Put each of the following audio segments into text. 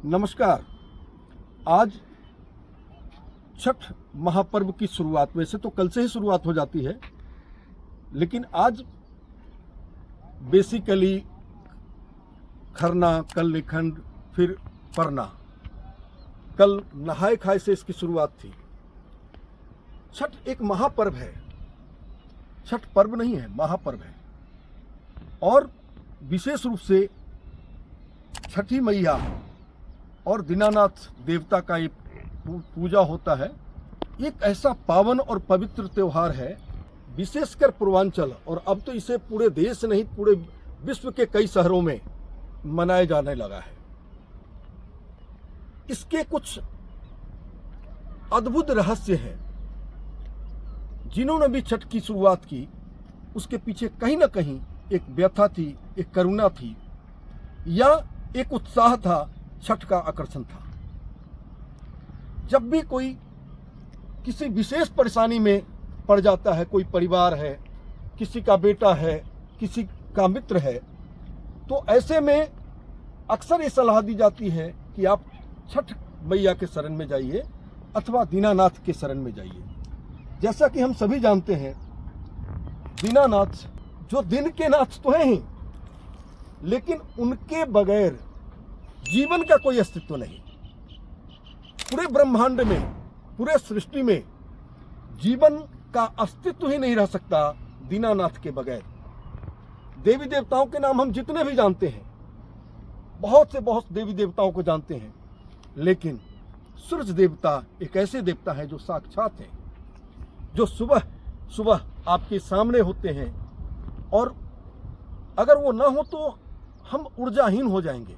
नमस्कार। आज छठ महापर्व की शुरुआत, वैसे तो कल से ही शुरुआत हो जाती है, लेकिन आज बेसिकली खरना, कल निखंड, फिर परना, कल नहाए खाए से इसकी शुरुआत थी। छठ एक महापर्व है। छठ पर्व नहीं है, महापर्व है। और विशेष रूप से छठी मैया और दीनानाथ देवता का एक पूजा होता है। एक ऐसा पावन और पवित्र त्यौहार है, विशेषकर पूर्वांचल, और अब तो इसे पूरे देश नहीं पूरे विश्व के कई शहरों में मनाया जाने लगा है। इसके कुछ अद्भुत रहस्य हैं। जिन्होंने भी छठ की शुरुआत की, उसके पीछे कहीं ना कहीं एक व्यथा थी, एक करुणा थी, या एक उत्साह था, छठ का आकर्षण था। जब भी कोई किसी विशेष परेशानी में पड़ जाता है, कोई परिवार है, किसी का बेटा है, किसी का मित्र है, तो ऐसे में अक्सर ये सलाह दी जाती है कि आप छठ मैया के शरण में जाइए अथवा दीनानाथ के शरण में जाइए। जैसा कि हम सभी जानते हैं, दीनानाथ जो दिन के नाथ तो हैं ही, लेकिन उनके बगैर जीवन का कोई अस्तित्व नहीं। पूरे ब्रह्मांड में, पूरे सृष्टि में जीवन का अस्तित्व ही नहीं रह सकता दीनानाथ के बगैर। देवी देवताओं के नाम हम जितने भी जानते हैं, बहुत से बहुत देवी देवताओं को जानते हैं, लेकिन सूरज देवता एक ऐसे देवता है जो साक्षात हैं, जो सुबह सुबह आपके सामने होते हैं, और अगर वो ना हो तो हम ऊर्जाहीन हो जाएंगे,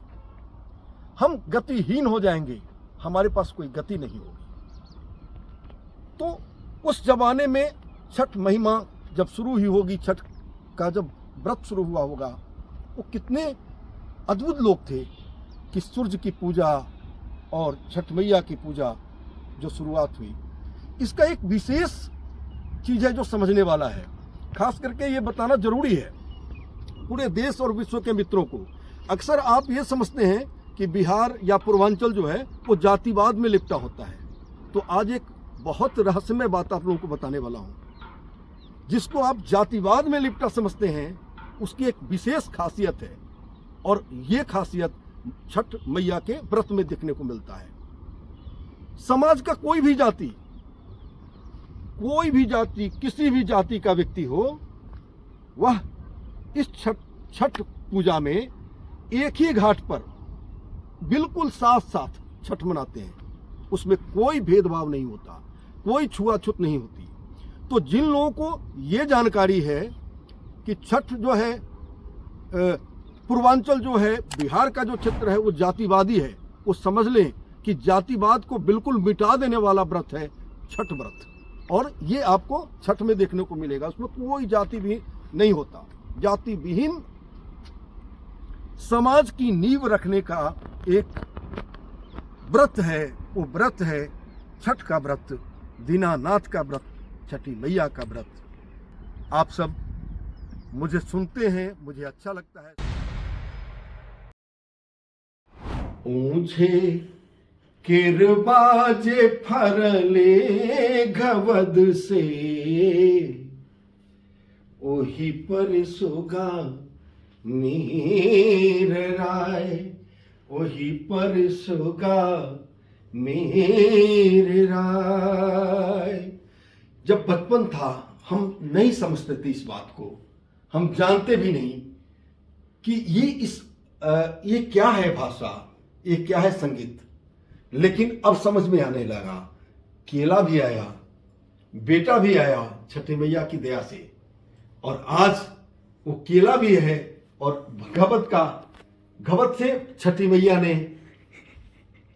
हम गतिहीन हो जाएंगे, हमारे पास कोई गति नहीं होगी। तो उस जमाने में छठ महिमा जब शुरू ही होगी, छठ का जब व्रत शुरू हुआ होगा, वो कितने अद्भुत लोग थे कि सूर्य की पूजा और छठ मैया की पूजा जो शुरुआत हुई, इसका एक विशेष चीज़ है जो समझने वाला है। खास करके ये बताना जरूरी है पूरे देश और विश्व के मित्रों को। अक्सर आप ये समझते हैं कि बिहार या पूर्वांचल जो है वो जातिवाद में लिपटा होता है, तो आज एक बहुत रहस्यमय बात आप लोगों को बताने वाला हूँ। जिसको आप जातिवाद में लिपटा समझते हैं, उसकी एक विशेष खासियत है, और ये खासियत छठ मैया के व्रत में देखने को मिलता है। समाज का कोई भी जाति, किसी भी जाति का व्यक्ति हो, वह इस छठ पूजा में एक ही घाट पर बिल्कुल साथ साथ छठ मनाते हैं। उसमें कोई भेदभाव नहीं होता, कोई छुआछूत नहीं होती। तो जिन लोगों को ये जानकारी है कि छठ जो है, पूर्वांचल जो है, बिहार का जो क्षेत्र है वो जातिवादी है, वो समझ लें कि जातिवाद को बिल्कुल मिटा देने वाला व्रत है छठ व्रत। और ये आपको छठ में देखने को मिलेगा। उसमें कोई जाति भी नहीं होता। जाति विहीन समाज की नींव रखने का एक व्रत है, वो व्रत है छठ का व्रत, दीनानाथ का व्रत, छठी मैया का व्रत। आप सब मुझे सुनते हैं, मुझे अच्छा लगता है। ऊंचे किरबाजे फरले घवद से, ओही पर सुगा मीर राय, वही पर सुगा मीर राय। जब बचपन था, हम नहीं समझते थे इस बात को, हम जानते भी नहीं कि ये क्या है भाषा, ये क्या है संगीत। लेकिन अब समझ में आने लगा। केला भी आया, बेटा भी आया छठी मैया की दया से, और आज वो केला भी है, और घवत से छठी मैया ने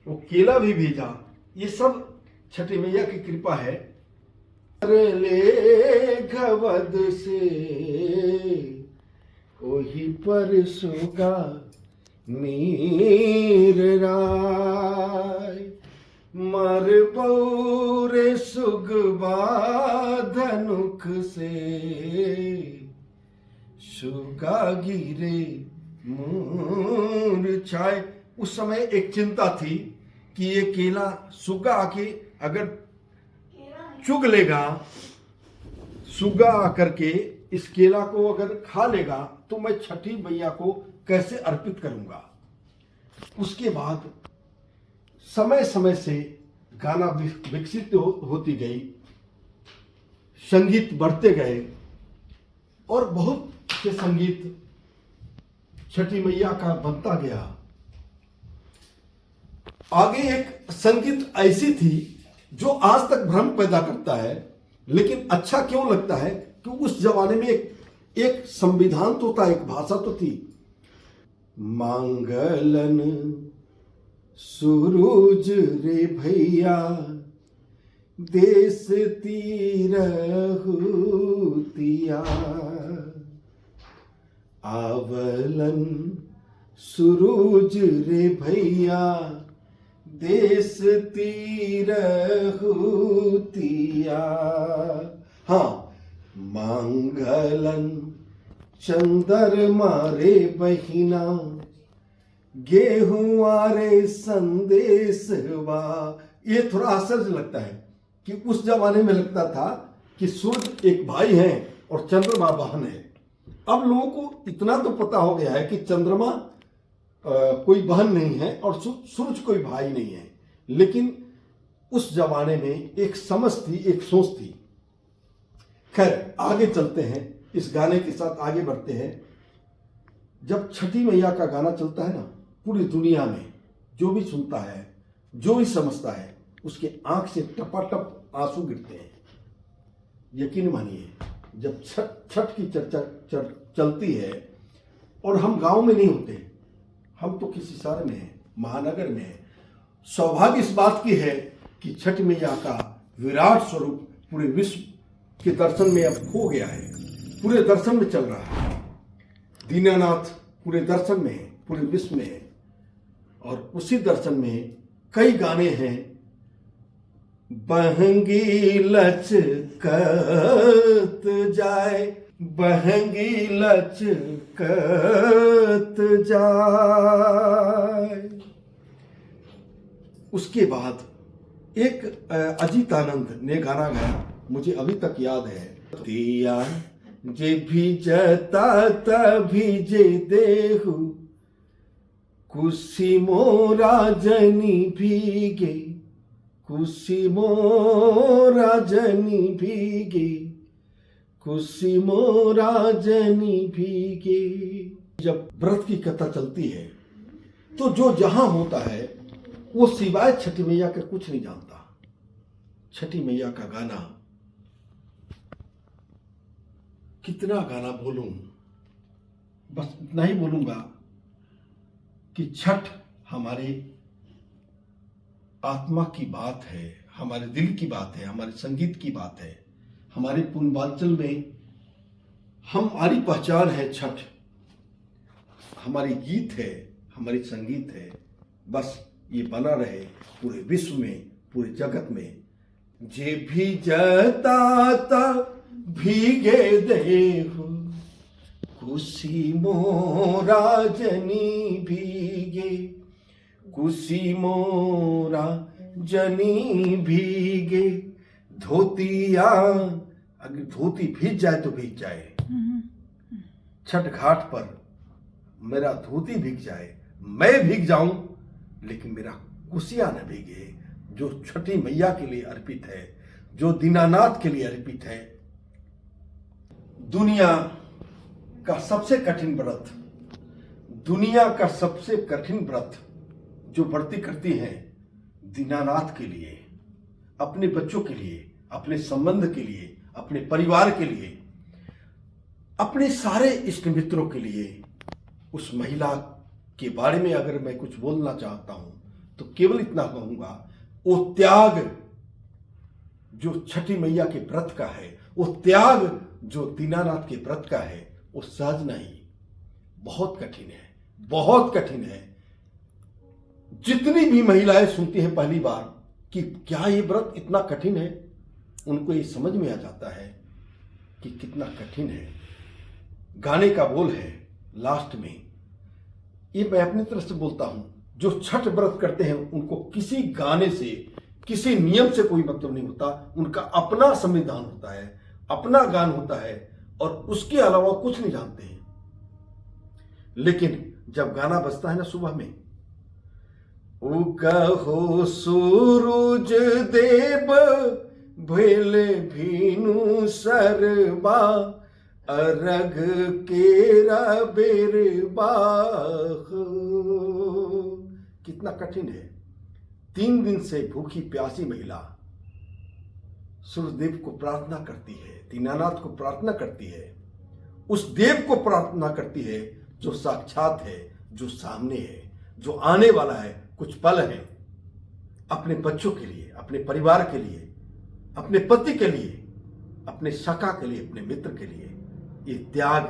वो केला भी भेजा। ये सब छठी मैया की कृपा है। ले घवद से ओही पर सुगा मीर राय, मर बौरे सुगबा धनुख से, सुगा गिरे मूर छाए। उस समय एक चिंता थी कि ये केला सुग्गा आके अगर चुग लेगा, सुग्गा आकर के इस केला को अगर खा लेगा तो मैं छठी मैया को कैसे अर्पित करूंगा। उसके बाद समय समय से गाना विकसित होती गई, संगीत बढ़ते गए और बहुत से संगीत छठी मैया का बनता गया। आगे एक संगीत ऐसी थी जो आज तक भ्रम पैदा करता है, लेकिन अच्छा क्यों लगता है कि उस जमाने में एक संविधान तो था, एक भाषा तो थी। मांगलन सूरज रे भैया देश तीरहुतिया, आवलन सूरज रे भैया देश तीरहुतिया। हाँ, मांगलन चंद्रमा रे बहिना गेहूं रे संदेशवा। ये थोड़ा आश्चर्य लगता है कि उस जमाने में लगता था कि सूर्य एक भाई है और चंद्रमा बहन है। अब लोगों को इतना तो पता हो गया है कि चंद्रमा कोई बहन नहीं है और सूरज कोई भाई नहीं है, लेकिन उस जमाने में एक समझ थी, एक सोच थी। खैर, आगे चलते हैं, इस गाने के साथ आगे बढ़ते हैं। जब छठी मैया का गाना चलता है ना, पूरी दुनिया में जो भी सुनता है, जो भी समझता है, उसके आंख से टपाटप आंसू गिरते हैं। यकीन मानिए, जब छठ की चर्चा चलती है और हम गांव में नहीं होते, हम तो किसी शहर में हैं, महानगर में हैं। सौभाग्य इस बात की है कि छठ मैया का विराट स्वरूप पूरे विश्व के दर्शन में अब खो गया है, पूरे दर्शन में चल रहा है। दीनानाथ पूरे दर्शन में है, पूरे विश्व में है। और उसी दर्शन में कई गाने हैं। बहंगी लचकत जाए, बहंगी लचकत जाए। उसके बाद एक अजीत आनंद ने गाना गाया, मुझे अभी तक याद है। दिया जे भीजता तभी जे देहु, कुसी मोरा जनी भीगे, कुसी मोरा जनी भीगे, कुसी मोरा जनी भीगे। जब व्रत की कथा चलती है तो जो जहां होता है वो सिवाय छठी मैया के कुछ नहीं जानता। छठी मैया का गाना, कितना गाना बोलूं, बस इतना ही बोलूंगा कि छठ हमारे आत्मा की बात है, हमारे दिल की बात है, हमारे संगीत की बात है। हमारे पूर्वांचल में हमारी पहचान है छठ, हमारी गीत है, हमारी संगीत है। बस ये बना रहे पूरे विश्व में, पूरे जगत में। जे भी जता भीगे देहु, कुसी मोरा जनी भीगे, कुसी मोरा जनी भीगे। धोतिया, अगर धोती भीग जाए तो भीग जाए, छठ घाट पर मेरा धोती भीग जाए, मैं भीग जाऊं, लेकिन मेरा कुसिया न भीगे, जो छठी मैया के लिए अर्पित है, जो दीनानाथ के लिए अर्पित है। दुनिया का सबसे कठिन व्रत, दुनिया का सबसे कठिन व्रत जो व्रती करती हैं दीनानाथ के लिए, अपने बच्चों के लिए, अपने संबंध के लिए, अपने परिवार के लिए, अपने सारे इष्ट मित्रों के लिए। उस महिला के बारे में अगर मैं कुछ बोलना चाहता हूं तो केवल इतना कहूंगा, वो त्याग जो छठी मैया के व्रत का है, वो त्याग जो दीनानाथ के व्रत का है, वो सहज नहीं, बहुत कठिन है, बहुत कठिन है। जितनी भी महिलाएं सुनती हैं पहली बार कि क्या ये व्रत इतना कठिन है, उनको ये समझ में आ जाता है कि कितना कठिन है। गाने का बोल है लास्ट में, ये मैं अपनी तरफ से बोलता हूं, जो छठ व्रत करते हैं उनको किसी गाने से, किसी नियम से कोई मतलब नहीं होता। उनका अपना संविधान होता है, अपना गान होता है और उसके अलावा कुछ नहीं जानते हैं। लेकिन जब गाना बजता है ना सुबह में, उगहो सूरज देव भेल भीनु सरबा, अरग केरा बेरबा। कितना कठिन है। 3 दिन से भूखी प्यासी महिला सूर्यदेव को प्रार्थना करती है, दीनानाथ को प्रार्थना करती है, उस देव को प्रार्थना करती है जो साक्षात है, जो सामने है, जो आने वाला है। कुछ पल है अपने बच्चों के लिए, अपने परिवार के लिए, अपने पति के लिए, अपने सखा के लिए, अपने मित्र के लिए। ये त्याग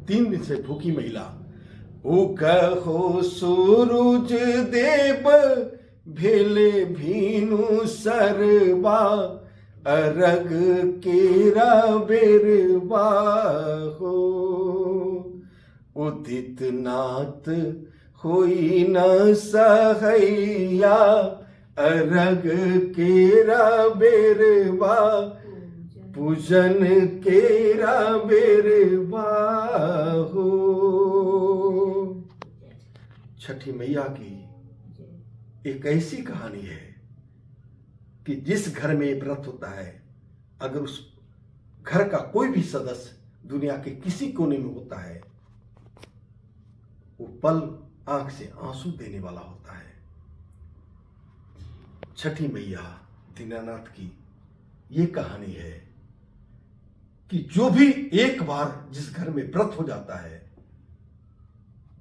3 दिन से भूखी महिला, उगहो सूरज देव भेले भीनु सरबा, अरग केरा बेरबा हो। उदित नाथ होई न सहैया, अरग केरा बेरबा, पूजन केरा बेरबा हो। छठी मैया की एक ऐसी कहानी है कि जिस घर में व्रत होता है, अगर उस घर का कोई भी सदस्य दुनिया के किसी कोने में होता है, वो पल आंख से आंसू देने वाला होता है। छठी मैया दीनानाथ की ये कहानी है कि जो भी एक बार जिस घर में व्रत हो जाता है,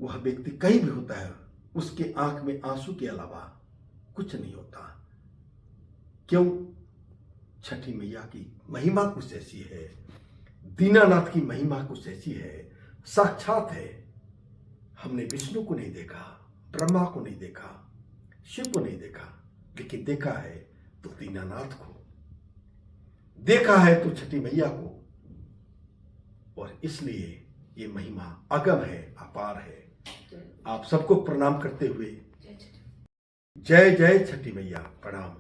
वह व्यक्ति कहीं भी होता है, उसके आंख में आंसू के अलावा कुछ नहीं होता। क्यों? छठी मैया की महिमा कुछ ऐसी है, दीनानाथ की महिमा कुछ ऐसी है, साक्षात है। हमने विष्णु को नहीं देखा, ब्रह्मा को नहीं देखा, शिव को नहीं देखा, लेकिन देखा है तो दीनानाथ को, देखा है तो छठी मैया को। और इसलिए ये महिमा अगम है, अपार है। आप सबको प्रणाम करते हुए जय जय छठी मैया, प्रणाम।